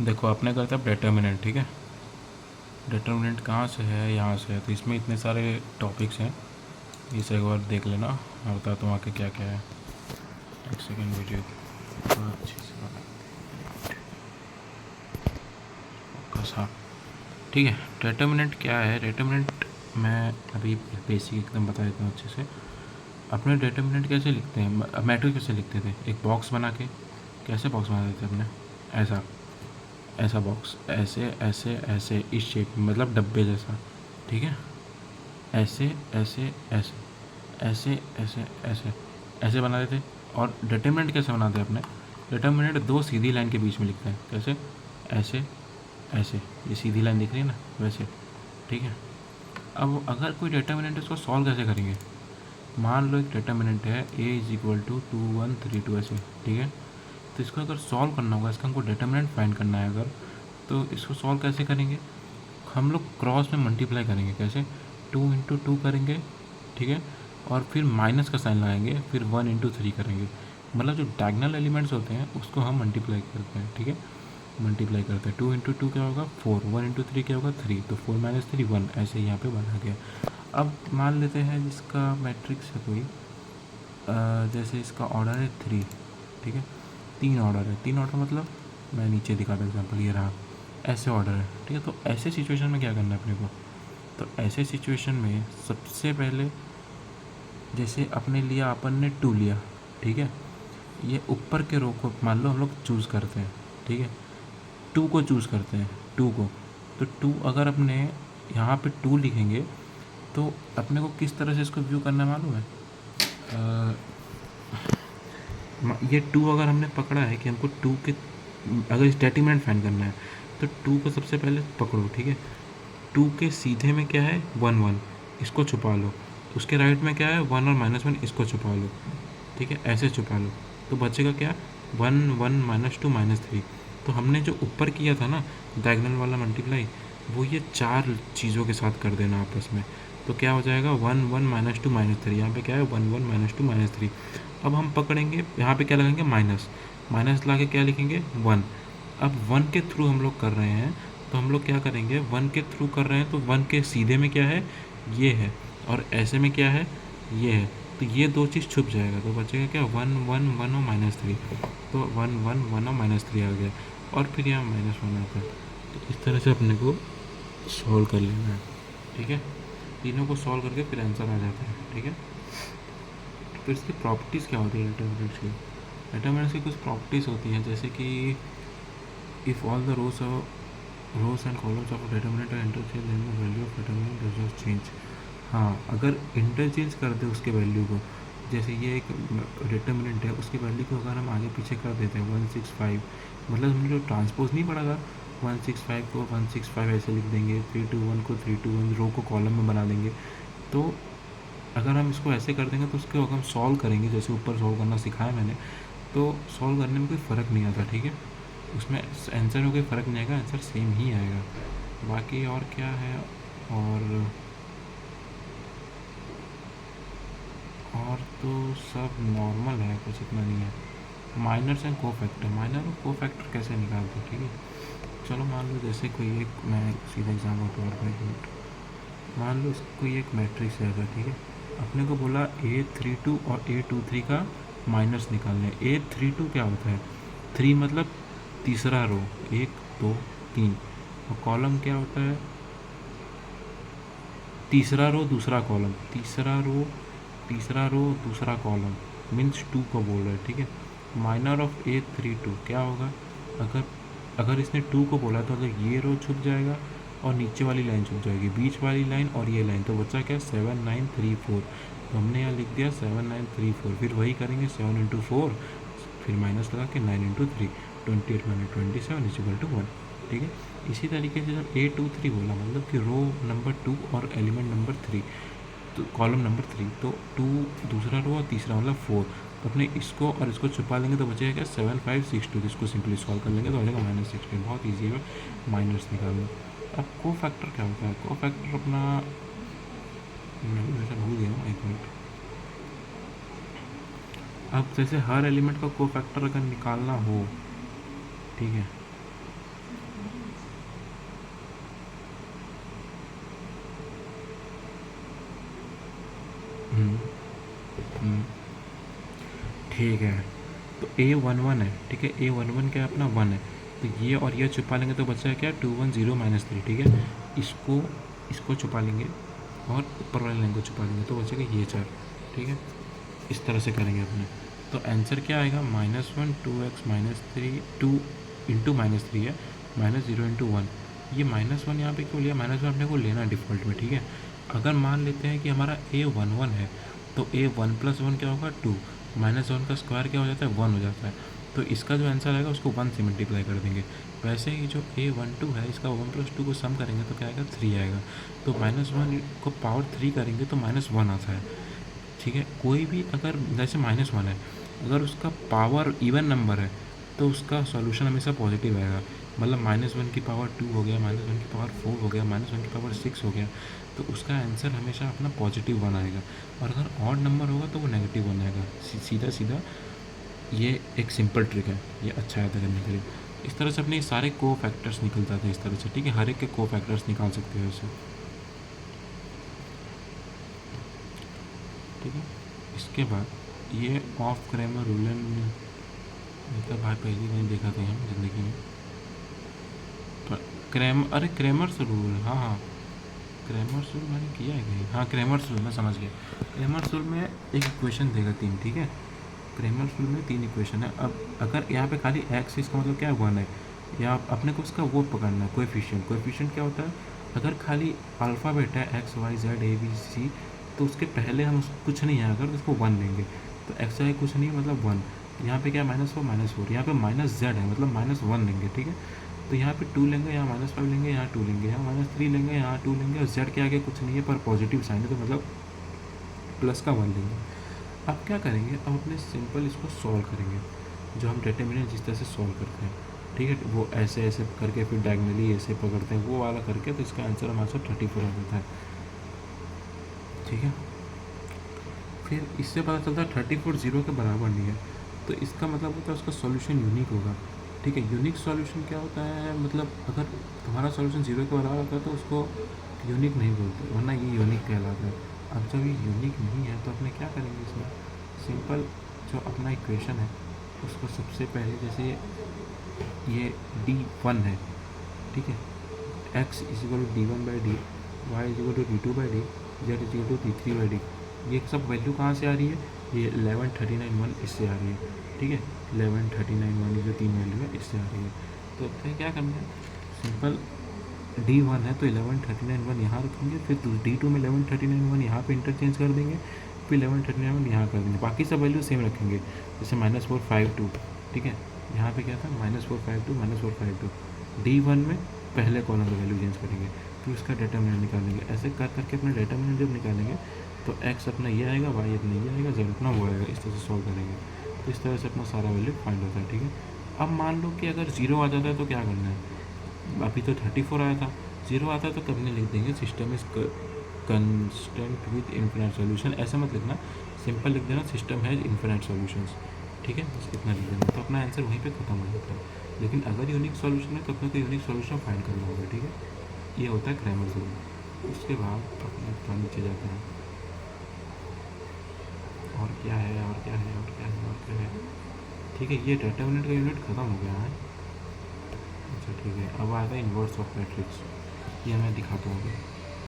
देखो अपने करते हैं डिटर्मिनेंट, ठीक है। डिटर्मिनेंट कहाँ से है, यहाँ से है। तो इसमें इतने सारे टॉपिक्स हैं, इसे एक बार देख लेना, मैं बताता हूँ आके क्या क्या है। एक सेकेंड वीडियो थोड़ा अच्छे से फोकस, हाँ ठीक है। डिटर्मिनेंट क्या है, डिटर्मिनेंट मैं अभी बेसिक एकदम बता देता हूँ अच्छे से। अपने डिटर्मिनेंट कैसे लिखते हैं, मैट्रिक्स कैसे लिखते थे, एक बॉक्स बना के। कैसे बॉक्स बना देते अपने, ऐसा ऐसा बॉक्स, ऐसे ऐसे ऐसे इस शेप में, मतलब डब्बे जैसा, ठीक है। ऐसे ऐसे ऐसे ऐसे ऐसे ऐसे ऐसे बना देते। और डिटर्मिनेंट कैसे बनाते हैं अपने, डिटर्मिनेंट दो सीधी लाइन के बीच में लिखते हैं। कैसे, ऐसे ऐसे, ये सीधी लाइन दिख रही है ना, वैसे, ठीक है। अब अगर कोई डिटर्मिनेंट है, उसको सॉल्व कैसे करेंगे। मान लो एक डिटर्मिनेंट है ए इज इक्वल टू 2 1 3 2 ऐसे, ठीक है। तो इसको अगर सॉल्व करना होगा, इसका हमको डिटर्मिनेंट फाइंड करना है अगर, तो इसको सॉल्व कैसे करेंगे। हम लोग क्रॉस में मल्टीप्लाई करेंगे। कैसे, 2 × 2 करेंगे, ठीक है। और फिर माइनस का साइन लगाएंगे, फिर 1 × 3 करेंगे। मतलब जो डायगनल एलिमेंट्स होते हैं उसको हम मल्टीप्लाई करते हैं, ठीक है। मल्टीप्लाई करते हैं, 2 × 2 क्या होगा 4, 1 × 3 क्या होगा 3, तो 4 - 3 1, ऐसे यहाँ पे बना गया। अब मान लेते हैं जिसका मैट्रिक्स है कोई, जैसे इसका ऑर्डर है 3, ठीक है। 3 ऑर्डर है, 3 ऑर्डर मतलब मैं नीचे दिखाता हूँ एग्जाम्पल, ये रहा, ऐसे ऑर्डर है, ठीक है। तो ऐसे सिचुएशन में क्या करना है अपने को, तो ऐसे सिचुएशन में सबसे पहले, जैसे अपने लिया, अपन ने 2 लिया, ठीक है। ये ऊपर के रो को मान लो हम लोग चूज़ करते हैं, ठीक है। 2 को चूज़ करते हैं, 2 को। तो 2 अगर अपने यहाँ पे 2 लिखेंगे, तो अपने को किस तरह से इसको व्यू करना है मालूम है। ये 2 अगर हमने पकड़ा है कि हमको 2 के, अगर डिटर्मिनेंट फाइंड करना है, तो 2 को सबसे पहले पकड़ो, ठीक है। 2 के सीधे में क्या है 1 1, इसको छुपा लो। उसके राइट में क्या है 1 और -1, इसको छुपा लो, ठीक है। ऐसे छुपा लो, तो बचेगा क्या 1 1 -2 -3। तो हमने जो ऊपर किया था ना डायगोनल वाला मल्टीप्लाई, वो ये 4 चीज़ों के साथ कर देना आपस में। तो क्या हो जाएगा 1 1 -2 -3, यहाँ पे क्या है 1 1 -2 -3। अब हम पकड़ेंगे, यहाँ पे क्या लगाएंगे माइनस, माइनस ला के क्या लिखेंगे 1। अब 1 के थ्रू हम लोग कर रहे हैं, तो हम लोग क्या करेंगे 1 के थ्रू कर रहे हैं, तो 1 के सीधे में क्या है ये है, और ऐसे में क्या है ये है। तो ये दो चीज़ छुप जाएगा, तो बचेगा क्या 1 1 1 और -3। तो 1 1 1 और -3 आ गया, और फिर यहाँ -1 आता है। तो इस तरह से अपने को सॉल्व कर लेना है, ठीक है। तीनों को सॉल्व करके फिर आंसर आ जाता है, ठीक है। फिर इसकी प्रॉपर्टीज़ क्या होती है डिटर्मिनेंट्स की, डिटर्मिनेंट्स की कुछ प्रॉपर्टीज़ होती हैं, जैसे कि if all the rows and columns of determinant are interchange, then the value of determinant does not change. हाँ, अगर इंटरचेंज कर दे उसके वैल्यू को, जैसे ये एक डिटर्मिनेंट है, उसकी वैल्यू को अगर हम आगे पीछे कर देते हैं 165, मतलब हमने जो ट्रांसपोज नहीं पढ़ा था, 165 को 165 ऐसे लिख देंगे, 321 को 321, रो को कॉलम में बना देंगे। तो अगर हम इसको ऐसे कर देंगे, तो उसको अगर हम सॉल्व करेंगे, जैसे ऊपर सॉल्व करना सिखाया मैंने, तो सॉल्व करने में कोई फ़र्क नहीं आता, ठीक है। उसमें आंसर में कोई फ़र्क नहीं आएगा, आंसर सेम ही आएगा। बाकी और क्या है, और तो सब नॉर्मल है, कुछ इतना नहीं है। माइनर्स एंड कोफैक्टर, माइनर और कोफैक्टर कैसे निकालते, ठीक है। चलो मान लो जैसे कोई एक, मैं सीधा एग्जाम्पल तौर पर एक मिनट, मान लो कोई एक मैट्रिक्स है ऐसा, ठीक है। अपने को बोला A32 और A23 का माइनस निकालने। A32 क्या होता है, 3 मतलब तीसरा रो, 1 2 3, और कॉलम क्या होता है तीसरा रो दूसरा कॉलम, तीसरा रो दूसरा कॉलम, मीन्स 2 को बोल रहा है, ठीक है। माइनर ऑफ A32 क्या होगा, अगर अगर इसने 2 को बोला तो मतलब ये रो छुप जाएगा और नीचे वाली लाइन छुप जाएगी, बीच वाली लाइन और ये लाइन, तो बच्चा क्या 7 9 3 4। तो हमने यहाँ लिख दिया 7 9 3 4, फिर वही करेंगे 7 × 4, फिर माइनस लगा के 9 × 3, 28 - 27 = 1, ठीक है। इसी तरीके से जब A23 बोला, मतलब कि रो नंबर 2 और एलिमेंट नंबर 3, तो कॉलम नंबर 3, तो 2 दूसरा रो और तीसरा मतलब 4। तो अपने इसको और इसको छुपा लेंगे, तो बचेगा क्या 7 5 6 2। इसको सिंपली सॉल्व कर लेंगे तो हो जाएगा -16। बहुत ईजी है माइनस निकालना। अब को फैक्टर क्या होता है, को फैक्टर अपना, मैं वैसे भूल गया हूँ, एक मिनट। अब जैसे हर एलिमेंट का को फैक्टर अगर निकालना हो, ठीक है, हम्म, हम्म, ठीक है। तो A11 है, ठीक है, A11 क्या है अपना 1 है। तो ये और ये छुपा लेंगे तो बचा है क्या, 210 - 3, ठीक है। इसको इसको छुपा लेंगे और ऊपर वाले लाइन को छुपा लेंगे तो बचेगा ये 4, ठीक है। इस तरह से करेंगे अपने। तो आंसर क्या आएगा, -1 2x - 3 2 इंटू -3 है, -0 × 1। ये -1 यहाँ पे क्यों लिया, -1 अपने को लेना डिफ़ॉल्ट में, ठीक है। अगर मान लेते हैं कि हमारा A11 है तो A1 + 1 क्या होगा 2, -1 का स्क्वायर क्या हो जाता है 1 हो जाता है। तो इसका जो आंसर आएगा उसको 1 से मल्टीप्लाई कर देंगे। वैसे ही जो A12 है इसका 1 + 2 को सम करेंगे तो क्या आएगा 3 आएगा। तो -1 को पावर 3 करेंगे तो -1 आता है, ठीक है। कोई भी अगर जैसे -1 है, अगर उसका पावर इवन नंबर है तो उसका सॉल्यूशन हमेशा पॉजिटिव आएगा। मतलब -1 की पावर 2 हो गया, -1 की पावर 4 हो गया, -1 की पावर 6 हो गया, तो उसका आंसर हमेशा अपना पॉजिटिव 1 आएगा। और अगर ऑड नंबर होगा तो वो नेगेटिव 1 आएगा। सीधा सीधा ये एक सिंपल ट्रिक है, ये अच्छा आता है करने के लिए। इस तरह से अपने सारे को फैक्टर्स निकल जाते हैं इस तरह से, ठीक है। हर एक के को फैक्टर्स निकाल सकते हो इसे, ठीक है। इसके बाद ये ऑफ क्रैमर रूल, मतलब भाई पहली नहीं देखा था हम ज़िंदगी में। पर अरे क्रैमर्स रूल, हाँ हाँ, क्रैमर्स रूल मैंने किया है कहीं, हाँ क्रैमर्स रूल मैं समझ गया। क्रैमर्स रूल में एक इक्वेशन देगा 3, ठीक है। क्रैमर्स रूल में 3 इक्वेशन है। अब अगर यहाँ पे खाली एक्स, इसका मतलब क्या है 1 है, या अपने को उसका वो पकड़ना है कोएफिशिएंट। कोएफिशिएंट क्या होता है, अगर खाली अल्फ़ाबेट है X Y Z A B C, तो उसके पहले हम उसको कुछ नहीं है अगर तो उसको 1 लेंगे। तो एक्स वाई कुछ नहीं मतलब 1। यहाँ पे क्या है -4 यहाँ पे -z है मतलब -1 लेंगे, ठीक है। तो यहाँ पे 2 लेंगे, यहाँ -5 लेंगे, यहाँ 2 लेंगे, यहाँ -3 लेंगे, यहाँ 2 लेंगे, और z के आगे कुछ नहीं है पर पॉजिटिव साइन है तो मतलब प्लस का 1 लेंगे। अब क्या करेंगे, अब अपने सिंपल इसको सॉल्व करेंगे, जो हम डिटर्मिनेंट जिस तरह से सॉल्व करते हैं, ठीक है। वो ऐसे ऐसे करके फिर डायगनली ऐसे पकड़ते हैं, वो वाला करके तो इसका आंसर हमारे साथ 34 आ जाता है, ठीक है। फिर इससे पता चलता है 34 0 के बराबर नहीं है, तो इसका मतलब होता है उसका सॉल्यूशन यूनिक होगा, ठीक है। यूनिक सॉल्यूशन क्या होता है, मतलब अगर तुम्हारा सॉल्यूशन 0 के बराबर होता है तो उसको यूनिक नहीं बोलते, वरना ये यूनिक कहलाता है। अब जब ये यूनिक नहीं है तो अपने क्या करेंगे इसमें, सिंपल जो अपना इक्वेशन है उसको सबसे पहले, जैसे ये D1 है, ठीक है। x = D1/d, y = D2/d, z = D3/d। ये सब वैल्यू कहाँ से आ रही है, ये 11 39 1 इससे आ रही है, ठीक है। 11 39 1 ये जो 3 वैल्यू है इससे आ रही है। तो अपने क्या करना है, सिंपल D1 है तो 11 39 1 यहाँ रखेंगे, फिर D2 में 11 39 1 यहाँ पे इंटरचेंज कर देंगे, फिर 11 39 1 यहाँ कर देंगे, बाकी सब वैल्यू सेम रखेंगे। जैसे -4 5 2, ठीक है। यहाँ पे क्या था -4 5 2 -4 5 2। D1 में पहले कॉलम का वैल्यू चेंज करेंगे, फिर उसका डिटर्मिनेंट निकालेंगे। ऐसे कर करके अपना डिटर्मिनेंट जब निकालेंगे तो x अपना ये आएगा, y अपना ये आएगा, z अपना वो आएगा, इस तरह से सॉल्व करेंगे। तो इस तरह से अपना सारा वैल्यू फाइंड होता है, ठीक है। अब मान लो कि अगर 0 आ जाता है तो क्या करना है, अभी तो 34 आया था, 0 आता है तो कभी नहीं लिख देंगे system is constant with infinite solution, ऐसा मत लिखना, सिंपल लिख देना सिस्टम हैज इन्फिनिट सॉल्यूशंस, ठीक है। बस इतना लिख देना तो अपना आंसर वहीं पे खत्म हो जाता है। लेकिन अगर यूनिक सॉल्यूशन है तो अपने को यूनिक सॉल्यूशन फाइंड करना होगा, ठीक है। ये होता है क्रैमर्स रूल। उसके बाद अपने थोड़ा नीचे जाते हैं, और क्या है और क्या है और क्या है और क्या है, ठीक है। ये डिटरमिनेंट का यूनिट ख़त्म हो गया है। अच्छा ठीक है, अब आएगा इन्वर्स ऑफ मैट्रिक्स, ये मैं दिखाता हूँ।